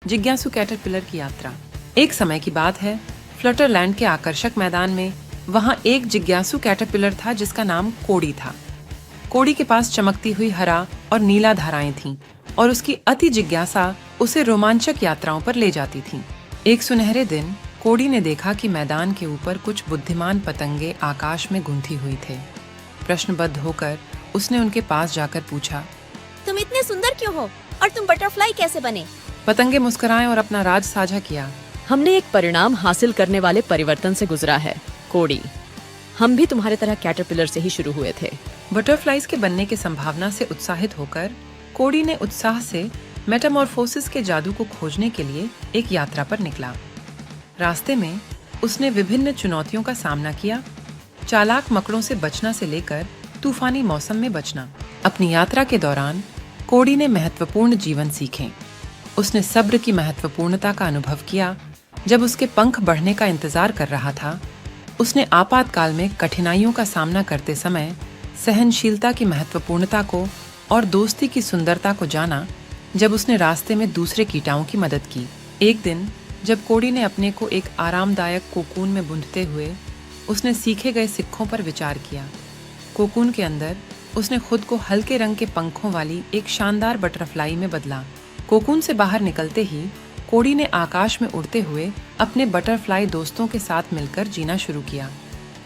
जिज्ञासु कैटरपिलर की यात्रा। एक समय की बात है, फ्लटरलैंड के आकर्षक मैदान में वहां एक जिज्ञासु कैटरपिलर था जिसका नाम कोड़ी था। कोड़ी के पास चमकती हुई हरा और नीला धाराएं थीं और उसकी अति जिज्ञासा उसे रोमांचक यात्राओं पर ले जाती थी। एक सुनहरे दिन कोड़ी ने देखा कि मैदान के ऊपर कुछ बुद्धिमान पतंगे आकाश में गूंथी हुई थे। प्रश्नबद्ध होकर उसने उनके पास जाकर पूछा, तुम इतने सुंदर क्यों हो और तुम बटरफ्लाई कैसे बने? पतंगे मुस्कुराए और अपना राज साझा किया। हमने एक परिणाम हासिल करने वाले परिवर्तन से गुजरा है, कोड़ी। हम भी तुम्हारे तरह कैटरपिलर से ही शुरू हुए थे। बटरफ्लाइज के बनने की संभावना से उत्साहित होकर कोड़ी ने उत्साह से मेटामॉर्फोसिस के जादू को खोजने के लिए एक यात्रा पर निकला। रास्ते में उसने विभिन्न चुनौतियों का सामना किया, चालाक मकड़ों से बचना से लेकर तूफानी मौसम में बचना। अपनी यात्रा के दौरान कोड़ी ने महत्वपूर्ण जीवन सीखे। उसने सब्र की महत्वपूर्णता का अनुभव किया। जब उसके पंख बढ़ने का इंतजार कर रहा था, उसने आपातकाल में कठिनाइयों का सामना करते समय सहनशीलता की महत्वपूर्णता को और दोस्ती की सुंदरता को जाना। जब उसने रास्ते में दूसरे कीटाओं की मदद की। एक दिन जब कोड़ी ने अपने को एक आरामदायक कोकून में बूंदते हुए उसने सीखे गए सिक्कों पर विचार किया। कोकून के अंदर उसने खुद को हल्के रंग के पंखों वाली एक शानदार बटरफ्लाई में बदला। कोकून से बाहर निकलते ही कोड़ी ने आकाश में उड़ते हुए अपने बटरफ्लाई दोस्तों के साथ मिलकर जीना शुरू किया।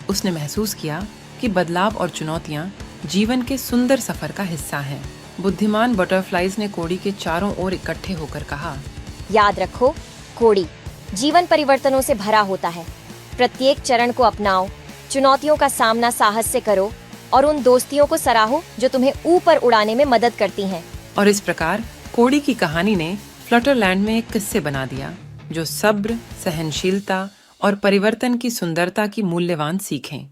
उसने महसूस किया कि बदलाव और चुनौतियां जीवन के सुंदर सफर का हिस्सा हैं। बुद्धिमान बटरफ्लाइज ने कोड़ी के चारों ओर इकट्ठे होकर कहा, याद रखो कोड़ी, जीवन परिवर्तनों से भरा होता है। प्रत्येक चरण को अपनाओ, चुनौतियों का सामना साहस से करो और उन दोस्तियों को सराहो जो तुम्हें ऊपर उड़ाने में मदद करती हैं। और इस प्रकार कोड़ी की कहानी ने फ्लटरलैंड में एक किस्से बना दिया जो सब्र, सहनशीलता और परिवर्तन की सुंदरता की मूल्यवान सीखें।